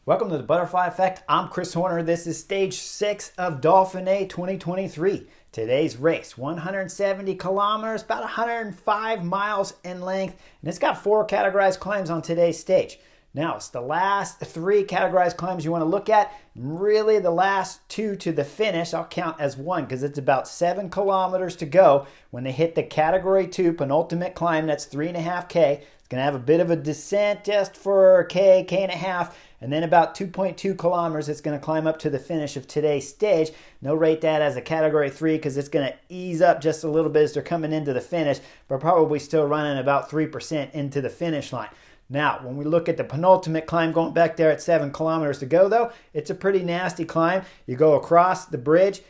Welcome to the Butterfly Effect. I'm Chris Horner. This is stage 6 of Dauphiné 2023. Today's race, 170 kilometers, about 105 miles in length, and it's got 4 categorized climbs on today's stage. Now, it's the last 3 categorized climbs you want to look at. Really, the last 2 to the finish, I'll count as 1 because it's about 7 kilometers to go. When they hit the category 2 penultimate climb, that's 3.5K. It's going to have a bit of a descent just for a K and a half, and then about 2.2 kilometers it's going to climb up to the finish of today's stage. No rate that as a category 3 because it's going to ease up just a little bit as they're coming into the finish, but probably still running about 3% into the finish line. Now, when we look at the penultimate climb going back there at 7 kilometers to go, though, it's a pretty nasty climb. You go across the bridge,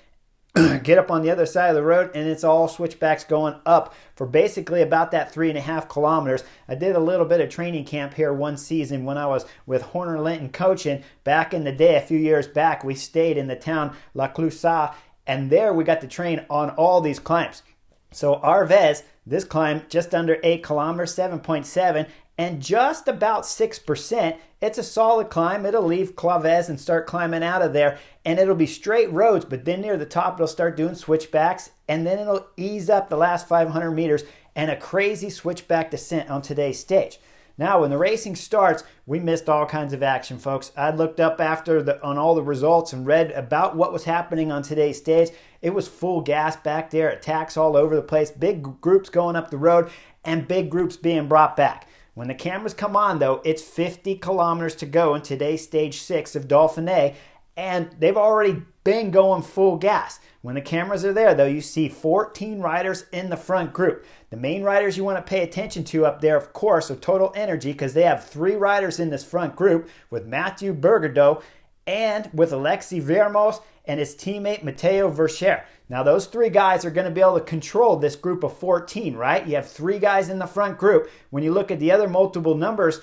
get up on the other side of the road, and it's all switchbacks going up for basically about that 3.5 kilometers. I did a little bit of training camp here one season when I was with Horner Linton coaching. Back in the day, a few years back, we stayed in the town La Clusaz, and there we got to train on all these climbs. So Arvez, this climb, just under 8 kilometers, 7.7, and just about 6%. It's a solid climb. It'll leave Claves and start climbing out of there, and it'll be straight roads, but then near the top it'll start doing switchbacks, and then it'll ease up the last 500 meters and a crazy switchback descent on today's stage. Now, when the racing starts, we missed all kinds of action, folks. I looked up on all the results and read about what was happening on today's stage. It was full gas back there, attacks all over the place, big groups going up the road, and big groups being brought back. When the cameras come on, though, it's 50 kilometers to go in today's stage 6 of Dauphiné, and they've already been going full gas. When the cameras are there, though, you see 14 riders in the front group. The main riders you want to pay attention to up there, of course, are Total Energy, because they have 3 riders in this front group with Mathieu Bergadeau and with Alexis Vermos and his teammate Matteo Verscher. Now, those 3 guys are going to be able to control this group of 14, right? You have 3 guys in the front group. When you look at the other multiple numbers,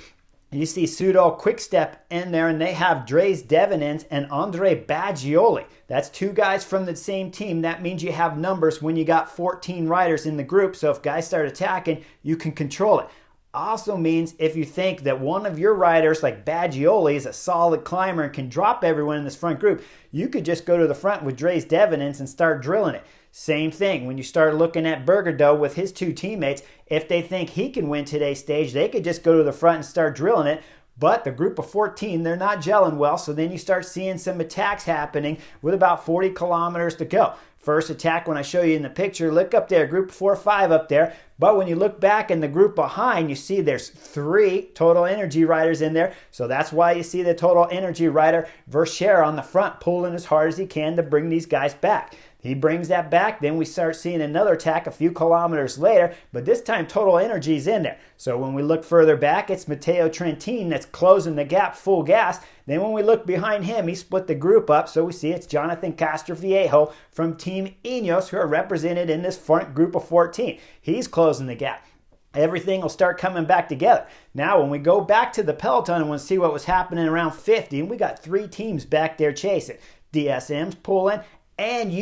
you see Soudal Quickstep in there, and they have Dries Devenins and Andre Baggioli. That's 2 guys from the same team. That means you have numbers when you got 14 riders in the group, so if guys start attacking, you can control it. Also means if you think that one of your riders, like Baggioli, is a solid climber and can drop everyone in this front group, you could just go to the front with Dries Devenins and start drilling it. Same thing, when you start looking at Bergadeau with his 2 teammates, if they think he can win today's stage, they could just go to the front and start drilling it. But the group of 14, they're not gelling well, so then you start seeing some attacks happening with about 40 kilometers to go. First attack, when I show you in the picture, look up there, group 4-5 up there. But when you look back in the group behind, you see there's 3 Total Energy riders in there. So that's why you see the Total Energy rider, Verscher, on the front, pulling as hard as he can to bring these guys back. He brings that back, then we start seeing another attack a few kilometers later, but this time Total Energy's in there. So when we look further back, it's Matteo Trentin that's closing the gap full gas. Then when we look behind him, he split the group up, so we see it's Jonathan Castroviejo from Team Ineos, who are represented in this front group of 14. He's closing the gap. Everything will start coming back together. Now, when we go back to the Peloton and we'll see what was happening around 50, and we got 3 teams back there chasing. DSM's pulling, and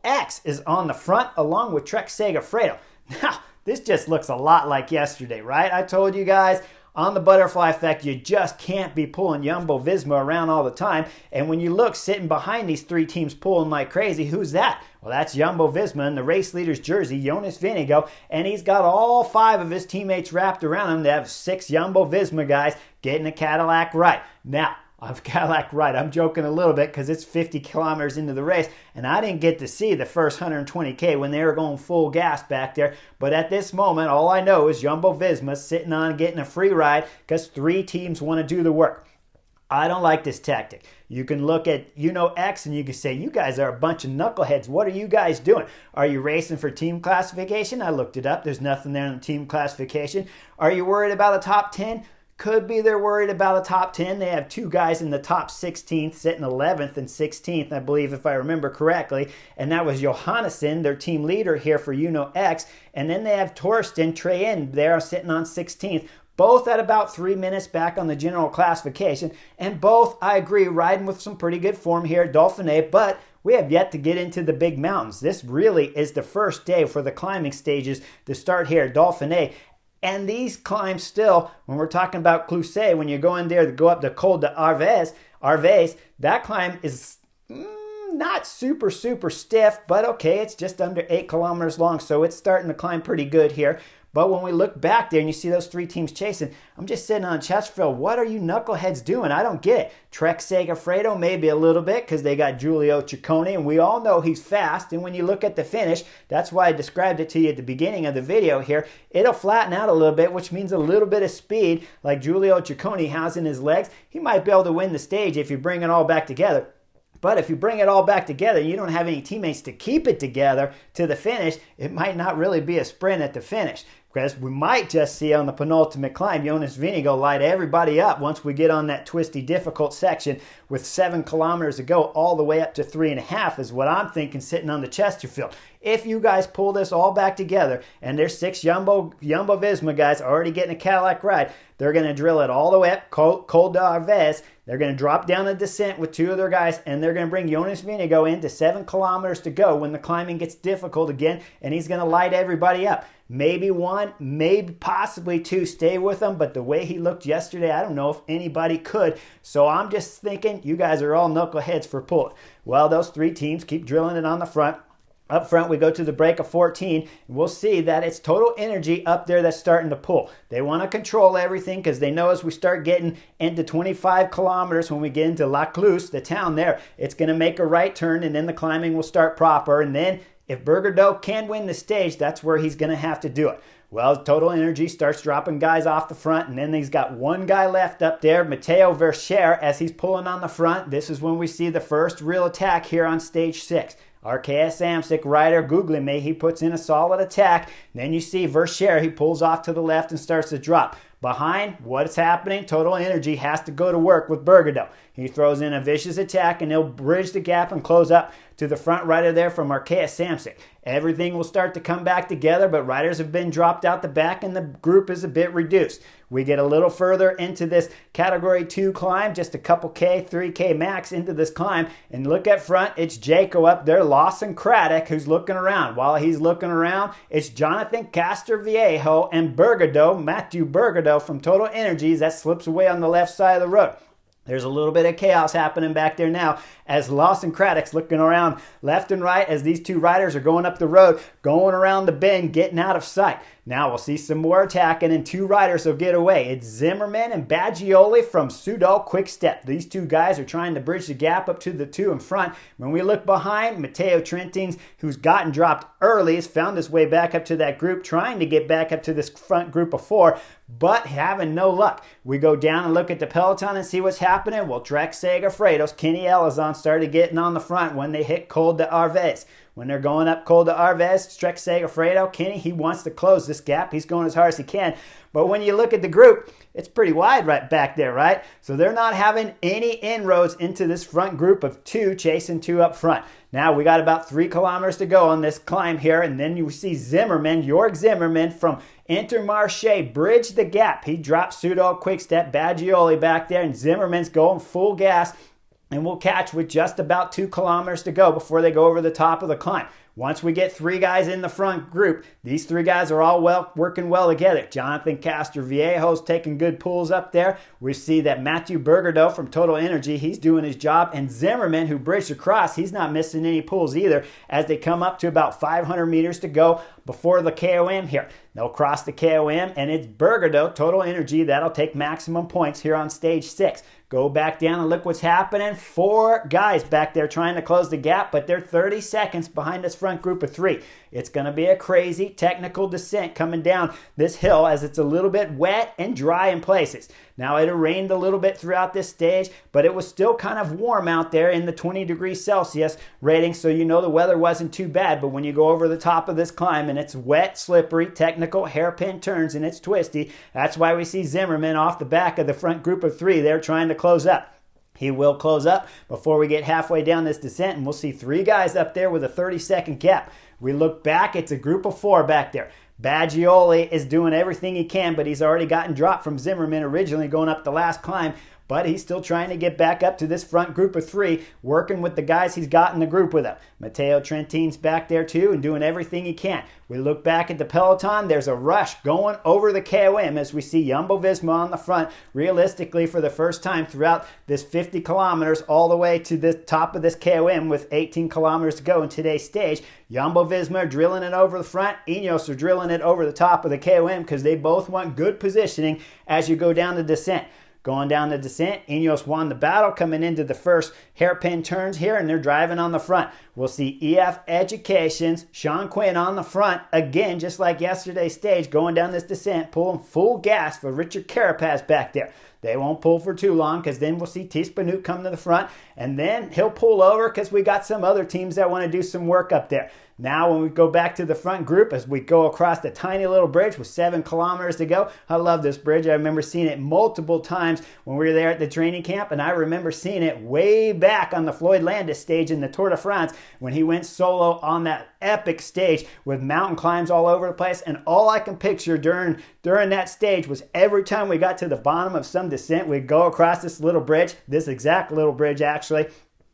X is on the front along with Trek Segafredo. Now, this just looks a lot like yesterday, right? I told you guys on the Butterfly Effect, you just can't be pulling Jumbo-Visma around all the time. And when you look sitting behind these 3 teams pulling like crazy, who's that? Well, that's Jumbo-Visma in the race leader's jersey, Jonas Vingegaard, and he's got all 5 of his teammates wrapped around him. They have 6 Jumbo-Visma guys getting a Cadillac right. Now, I'm joking a little bit because it's 50 kilometers into the race, and I didn't get to see the first 120K when they were going full gas back there. But at this moment, all I know is Jumbo-Visma sitting on getting a free ride because 3 teams want to do the work. I don't like this tactic. You can look at X and you can say, you guys are a bunch of knuckleheads. What are you guys doing? Are you racing for team classification? I looked it up. There's nothing there in the team classification. Are you worried about a top 10? Could be they're worried about a top 10. They have 2 guys in the top 16th, sitting 11th and 16th, I believe, if I remember correctly. And that was Johannesson, their team leader here for X. And then they have Torsten Treyen there sitting on 16th. Both at about 3 minutes back on the general classification. And both, I agree, riding with some pretty good form here at Dauphiné. But we have yet to get into the big mountains. This really is the first day for the climbing stages to start here at Dauphiné. And these climbs still, when we're talking about Clusset, when you go in there to go up the Col d'Arves, that climb is not super stiff, but okay, it's just under 8 kilometers long, so it's starting to climb pretty good here. But when we look back there and you see those three teams chasing, I'm just sitting on Chesterfield. What are you knuckleheads doing? I don't get it. Trek Segafredo, maybe a little bit because they got Giulio Ciccone, and we all know he's fast. And when you look at the finish, that's why I described it to you at the beginning of the video here. It'll flatten out a little bit, which means a little bit of speed like Giulio Ciccone has in his legs. He might be able to win the stage if you bring it all back together. But if you bring it all back together, you don't have any teammates to keep it together to the finish, it might not really be a sprint at the finish. Because we might just see on the penultimate climb, Jonas Vingegaard light everybody up once we get on that twisty, difficult section with 7 kilometers to go all the way up to 3.5 is what I'm thinking sitting on the Chesterfield. If you guys pull this all back together, and there's 6 Jumbo-Visma guys already getting a Cadillac ride, they're going to drill it all the way up Col d'Arves. They're going to drop down the descent with 2 of their guys, and they're going to bring Jonas Vingegaard into 7 kilometers to go when the climbing gets difficult again, and he's going to light everybody up. Maybe 1, maybe possibly 2 stay with him, but the way he looked yesterday, I don't know if anybody could. So I'm just thinking you guys are all knuckleheads for pulling. Well, those 3 teams keep drilling it on the front. Up front, we go to the break of 14, and we'll see that it's Total Energy up there that's starting to pull. They want to control everything because they know as we start getting into 25 kilometers, when we get into La Cluse, the town there, it's going to make a right turn, and then the climbing will start proper. And then if Bergerdo can win the stage, that's where he's going to have to do it. Well, Total Energy starts dropping guys off the front, and then he's got 1 guy left up there, Matteo Verscher, as he's pulling on the front. This is when we see the first real attack here on stage 6. RKS Samsic rider Guglielmi, he puts in a solid attack. Then you see Verscher, he pulls off to the left and starts to drop. Behind, what's happening? Total Energy has to go to work with Bergerdo. He throws in a vicious attack, and he'll bridge the gap and close up to the front rider there from Arkeas Samsic. Everything will start to come back together, but riders have been dropped out the back, and the group is a bit reduced. We get a little further into this Category 2 climb, just a couple K, 3K max into this climb, and look at front, it's Jaco up there, Lawson Craddock, who's looking around. While he's looking around, it's Jonathan Castorviejo and Bergerdo, Matthew Bergerdo from Total Energies, that slips away on the left side of the road. There's a little bit of chaos happening back there now as Lawson Craddock's looking around left and right as these 2 riders are going up the road, going around the bend, getting out of sight. Now we'll see some more attacking, and 2 riders will get away. It's Zimmerman and Baggioli from Soudal Quick Step. These 2 guys are trying to bridge the gap up to the 2 in front. When we look behind, Matteo Trentins, who's gotten dropped early, has found his way back up to that group, trying to get back up to this front group of 4, but having no luck. We go down and look at the Peloton and see what's happening. Well, Trek Segafredo's Kenny Elizon started getting on the front when they hit Col d'Arves. When they're going up Col d'Arves, Trek Segafredo, Kenny, he wants to close this gap. He's going as hard as he can. But when you look at the group, it's pretty wide right back there, right? So they're not having any inroads into this front group of 2, chasing 2 up front. Now we got about 3 kilometers to go on this climb here, and then you see Zimmerman, Jörg Zimmerman from Intermarché, bridge the gap. He drops Soudal Quick Step, Baggioli back there, and Zimmerman's going full gas. And we'll catch with just about 2 kilometers to go before they go over the top of the climb. Once we get 3 guys in the front group, these 3 guys are all working well together. Jonathan Castorviejo's taking good pulls up there. We see that Matthew Bergerdo from Total Energy, he's doing his job. And Zimmerman, who bridged across, he's not missing any pulls either as they come up to about 500 meters to go before the KOM here. They'll cross the KOM, and it's Bergerdo, Total Energy, that'll take maximum points here on stage 6. Go back down and look what's happening. 4 guys back there trying to close the gap, but they're 30 seconds behind this front group of 3. It's going to be a crazy technical descent coming down this hill as it's a little bit wet and dry in places. Now, it rained a little bit throughout this stage, but it was still kind of warm out there in the 20 degrees Celsius rating, so you know the weather wasn't too bad. But when you go over the top of this climb and it's wet, slippery, technical, hairpin turns, and it's twisty, that's why we see Zimmerman off the back of the front group of 3 there trying to close up. He will close up before we get halfway down this descent, and we'll see 3 guys up there with a 30-second gap. We look back, it's a group of 4 back there. Baggioli is doing everything he can, but he's already gotten dropped from Zimmerman originally going up the last climb. but he's still trying to get back up to this front group of 3, working with the guys he's got in the group with him. Matteo Trentin's back there too and doing everything he can. We look back at the Peloton, there's a rush going over the KOM as we see Jumbo-Visma on the front, realistically for the first time throughout this 50 kilometers all the way to the top of this KOM with 18 kilometers to go in today's stage. Jumbo-Visma are drilling it over the front, Ineos are drilling it over the top of the KOM because they both want good positioning as you go down the descent. Going down the descent, Ineos won the battle coming into the first hairpin turns here, and they're driving on the front. We'll see EF Education's Sean Quinn on the front, again, just like yesterday's stage, going down this descent, pulling full gas for Richard Carapaz back there. They won't pull for too long because then we'll see Tiesj Benoot come to the front, and then he'll pull over because we got some other teams that want to do some work up there. Now when we go back to the front group as we go across the tiny little bridge with 7 kilometers to go. I love this bridge. I remember seeing it multiple times when we were there at the training camp, and I remember seeing it way back on the Floyd Landis stage in the Tour de France when he went solo on that epic stage with mountain climbs all over the place. And all I can picture during that stage was every time we got to the bottom of some descent, we'd go across this little bridge, this exact little bridge actually,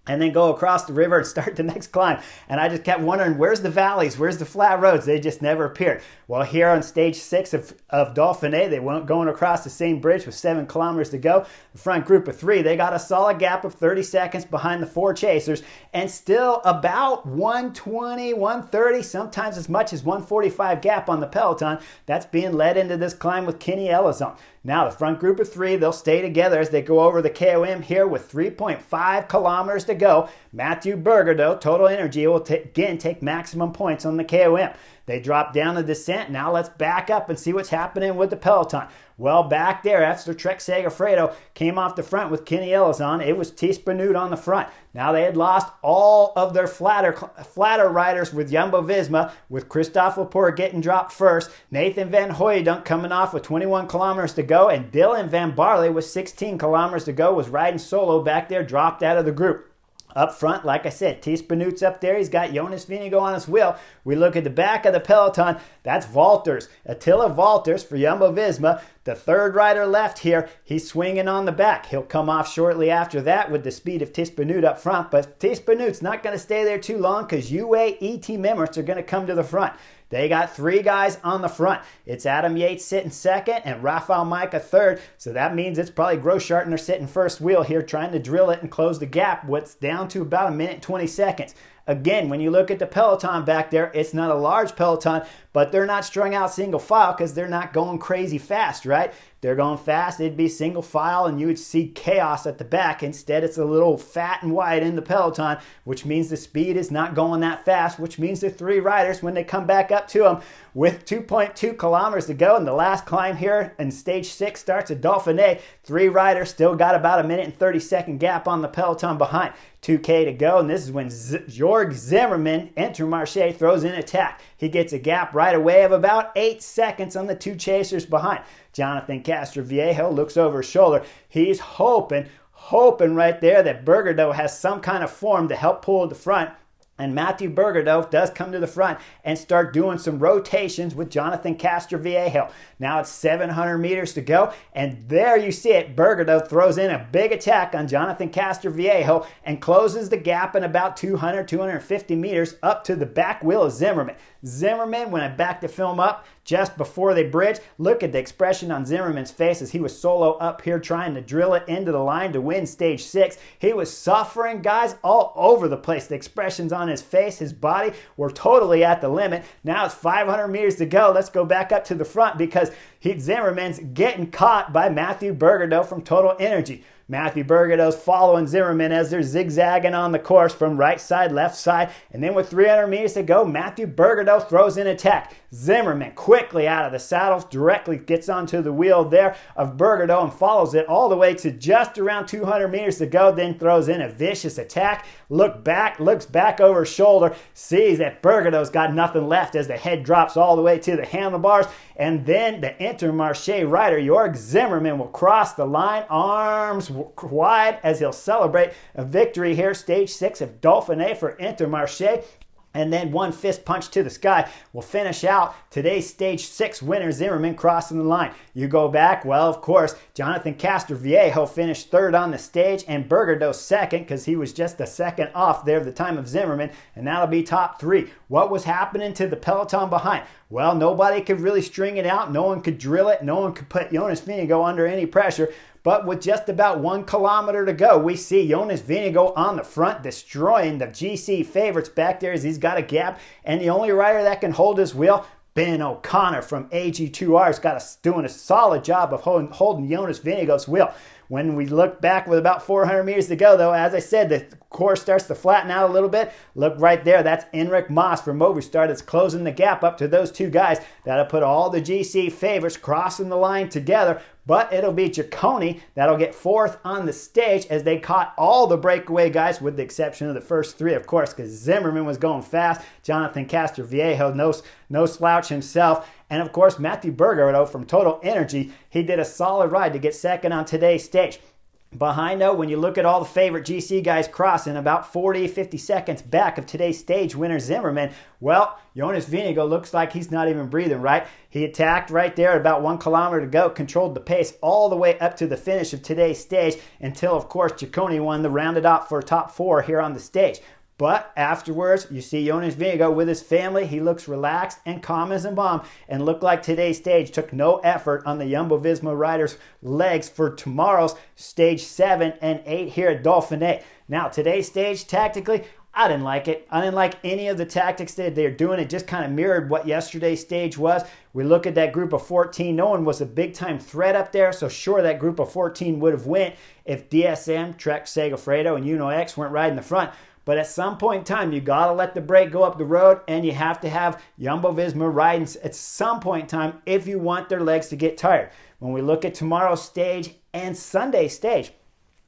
and then go across the river and start the next climb. And I just kept wondering, where's the valleys? Where's the flat roads? They just never appeared. Well, here on stage 6 of Dauphiné, they went going across the same bridge with 7 kilometers to go. The front group of 3, they got a solid gap of 30 seconds behind the 4 chasers, and still about 120, 130, sometimes as much as 145 gap on the Peloton. That's being led into this climb with Kenny Elizon. Now the front group of 3, they'll stay together as they go over the KOM here with 3.5 kilometers to go. Mathieu Burgardot, Total Energy, will again take maximum points on the KOM. They drop down the descent. Now let's back up and see what's happening with the Peloton. Well, back there, after Trek Segafredo came off the front with Kenny Elizon, it was Tiesj Benoot on the front. Now they had lost all of their flatter riders with Jumbo-Visma, with Christophe Laporte getting dropped first, Nathan Van Hooydonk coming off with 21 kilometers to go, and Dylan Van Barley with 16 kilometers to go was riding solo back there, dropped out of the group. Up front, like I said, Tiesj Benoot's up there. He's got Jonas Vingegaard on his wheel. We look at the back of the Peloton. That's Valters. Attila Valters for Jumbo-Visma. The third rider left here, he's swinging on the back. He'll come off shortly after that with the speed of Tiesj Benoot up front. But Tiesj Benoot's not going to stay there too long because UAE team members are going to come to the front. They got 3 guys on the front. It's Adam Yates sitting second and Rafael Micah third. So that means it's probably Grosschartner sitting first wheel here trying to drill it and close the gap. What's down to about 1 minute 20 seconds. Again, when you look at the Peloton back there, it's not a large Peloton, but they're not strung out single file because they're not going crazy fast, right? They're going fast, it'd be single file and you would see chaos at the back. Instead, it's a little fat and wide in the Peloton, which means the speed is not going that fast, which means the 3 riders, when they come back up to them with 2.2 kilometers to go, and the last climb here in stage 6 starts at Dauphiné, 3 riders still got about 1 minute and 30 second gap on the Peloton behind. 2K to go, and this is when Jorg Zimmermann, Intermarché, throws in attack. He gets a gap right away of about 8 seconds on the 2 chasers behind. Jonathan Castroviejo looks over his shoulder. He's hoping right there that Burgardot has some kind of form to help pull the front. And Mathieu Burgardot does come to the front and start doing some rotations with Jonathan Castroviejo. Now it's 700 meters to go, and there you see it. Burgardot throws in a big attack on Jonathan Castroviejo and closes the gap in about 200, 250 meters up to the back wheel of Zimmermann. Zimmermann, when I backed the film up just before they bridge, look at the expression on Zimmermann's face as he was solo up here trying to drill it into the line to win stage 6. He was suffering, guys, all over the place. The expressions on his face, his body were totally at the limit. Now it's 500 meters to go. Let's go back up to the front because Zimmermann's getting caught by Mathieu Burgardot from Total Energy. Mathieu Burgardot's following Zimmermann as they're zigzagging on the course from right side, left side. And then with 300 meters to go, Mathieu Burgardot throws in attack. Zimmermann quickly out of the saddle, directly gets onto the wheel there of Burgardot and follows it all the way to just around 200 meters to go, then throws in a vicious attack. Looks back over his shoulder, sees that Burgardot's got nothing left as the head drops all the way to the handlebars. And then the Intermarché rider, Jorg Zimmermann, will cross the line, arms wide as he'll celebrate a victory here, stage 6 of Dauphiné for Intermarché. and then one fist punch to the sky will finish out today's stage 6 winner, Zimmerman, crossing the line. You go back, well, of course, Jonathan Castroviejo finished 3rd on the stage and Bergerdo 2nd because he was just a second off there at the time of Zimmerman, and that'll be top 3. What was happening to the peloton behind? Well, nobody could really string it out. No one could drill it. No one could put Jonas Vingegaard under any pressure. But with just about 1 kilometer to go, we see Jonas Vingegaard on the front, destroying the GC favorites back there as he's got a gap. And the only rider that can hold his wheel, Ben O'Connor from AG2R, is doing a solid job of holding Jonas Vingegaard's wheel. When we look back with about 400 meters to go, though, as I said, the course starts to flatten out a little bit. Look right there. That's Enric Mas from Movistar that's closing the gap up to those 2 guys. That'll put all the GC favorites crossing the line together. But it'll be Ciccone that'll get 4th on the stage as they caught all the breakaway guys with the exception of the first 3, of course, because Zimmerman was going fast. Jonathan Castroviejo, no slouch himself. And of course, Matthew Bergerdo from Total Energy, he did a solid ride to get 2nd on today's stage. Behind, though, when you look at all the favorite GC guys crossing about 40, 50 seconds back of today's stage winner, Zimmerman, well, Jonas Vingegaard looks like he's not even breathing right. He attacked right there at about 1 kilometer to go, controlled the pace all the way up to the finish of today's stage until, of course, Ciccone won the rounded off for top 4 here on the stage. But afterwards, you see Jonas Vingegaard with his family. He looks relaxed and calm as a bomb and looked like today's stage took no effort on the Jumbo-Visma riders' legs for tomorrow's stage 7 and 8 here at Dauphiné. Now, today's stage, tactically, I didn't like it. I didn't like any of the tactics that they're doing. It just kind of mirrored what yesterday's stage was. We look at that group of 14. No one was a big-time threat up there, so sure, that group of 14 would have went if DSM, Trek Segafredo, and Uno X weren't riding the front. But at some point in time, you got to let the brake go up the road, and you have to have Jumbo-Visma riding at some point in time if you want their legs to get tired. When we look at tomorrow's stage and Sunday's stage,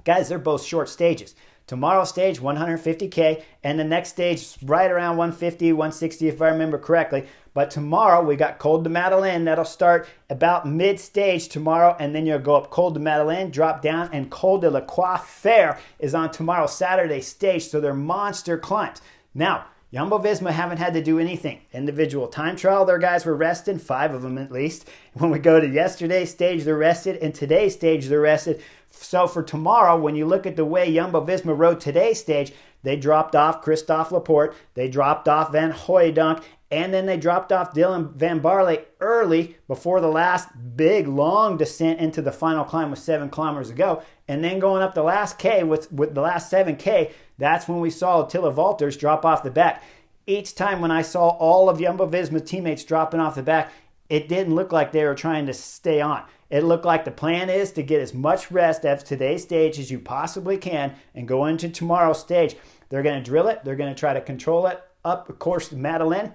guys, they're both short stages. Tomorrow's stage, 150K, and the next stage, right around 150, 160, if I remember correctly. But tomorrow, we got Col de Madeleine. That'll start about mid-stage tomorrow, and then you'll go up Col de Madeleine, drop down, and Col de la Croix is on tomorrow's Saturday stage, so they're monster climbs. Now, Jumbo-Visma haven't had to do anything. Individual time trial, their guys were rested, 5 of them at least. When we go to yesterday's stage, they're rested, and today's stage, they're rested. So for tomorrow, when you look at the way Jumbo-Visma rode today's stage, they dropped off Christophe Laporte, they dropped off Van Hooijdonk, and then they dropped off Dylan Van Barle early before the last big, long descent into the final climb with 7 kilometers to go. And then going up the last K with the last 7K, that's when we saw Attila Valters drop off the back. Each time when I saw all of Jumbo-Visma's teammates dropping off the back, it didn't look like they were trying to stay on. It looked like the plan is to get as much rest at today's stage as you possibly can and go into tomorrow's stage. They're going to drill it. They're going to try to control it up, of course, Madeleine,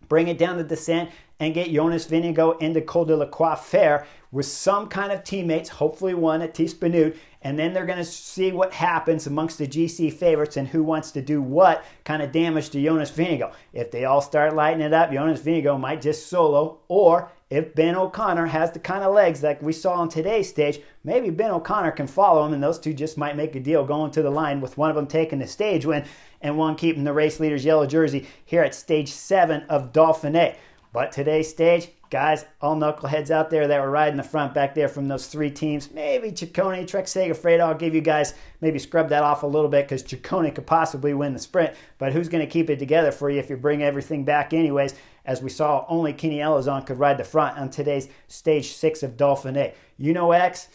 bring it down the descent, and get Jonas Vingegaard into Col de la Croix with some kind of teammates, hopefully one at Tiespenut, and then they're going to see what happens amongst the GC favorites and who wants to do what kind of damage to Jonas Vingegaard. If they all start lighting it up, Jonas Vingegaard might just solo, or if Ben O'Connor has the kind of legs like we saw on today's stage, maybe Ben O'Connor can follow him, and those two just might make a deal going to the line with one of them taking the stage win and one keeping the race leader's yellow jersey here at stage 7 of Dauphiné. But today's stage, guys, all knuckleheads out there that were riding the front back there from those 3 teams, maybe Ciccone, Trek Segafredo, I'll give you guys, maybe scrub that off a little bit because Ciccone could possibly win the sprint, but who's going to keep it together for you if you bring everything back anyways? As we saw, only Kenny Elizon could ride the front on today's stage 6 of Dauphiné. Uno X,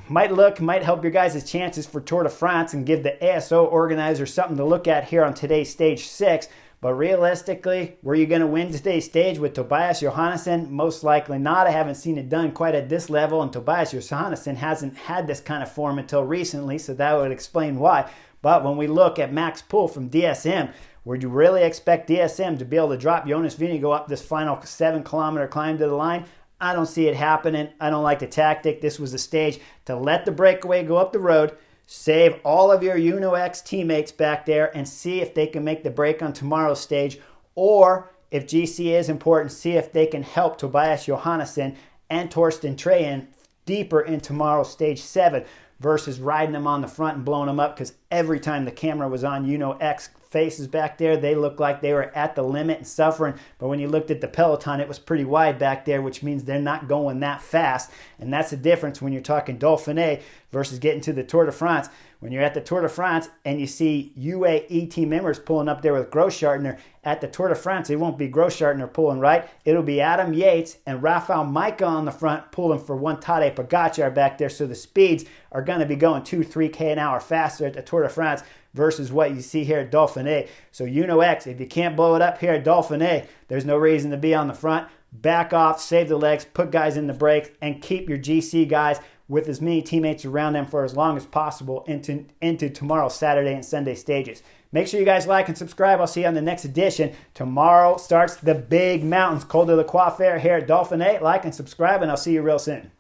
might help your guys' chances for Tour de France and give the ASO organizer something to look at here on today's stage 6. But realistically, were you going to win today's stage with Tobias Johannesson? Most likely not. I haven't seen it done quite at this level, and Tobias Johannesson hasn't had this kind of form until recently, so that would explain why. But when we look at Max Poole from DSM, would you really expect DSM to be able to drop Jonas Vingegaard up this final 7-kilometer climb to the line? I don't see it happening. I don't like the tactic. This was a stage to let the breakaway go up the road, save all of your Uno X teammates back there, and see if they can make the break on tomorrow's stage. Or, if GC is important, see if they can help Tobias Johannesson and Torsten Treyen deeper in tomorrow's stage 7 versus riding them on the front and blowing them up, because every time the camera was on Uno X faces back there, they looked like they were at the limit and suffering. But when you looked at the Peloton, it was pretty wide back there, which means they're not going that fast. And that's the difference when you're talking Dauphiné versus getting to the Tour de France. When you're at the Tour de France and you see UAE team members pulling up there with Grossschartner, at the Tour de France, it won't be Grossschartner pulling, right? It'll be Adam Yates and Rafael Majka on the front pulling for one Tadej Pogacar back there. So the speeds are going to be going 2-3K an hour faster at the Tour de France versus what you see here at Dauphiné. So Uno-X, if you can't blow it up here at Dauphiné, there's no reason to be on the front. Back off, save the legs, put guys in the brakes, and keep your GC guys with as many teammates around them for as long as possible into tomorrow's Saturday and Sunday stages. Make sure you guys like and subscribe. I'll see you on the next edition. Tomorrow starts the big mountains, Col de la Coiffure here at Dauphiné. Like and subscribe, and I'll see you real soon.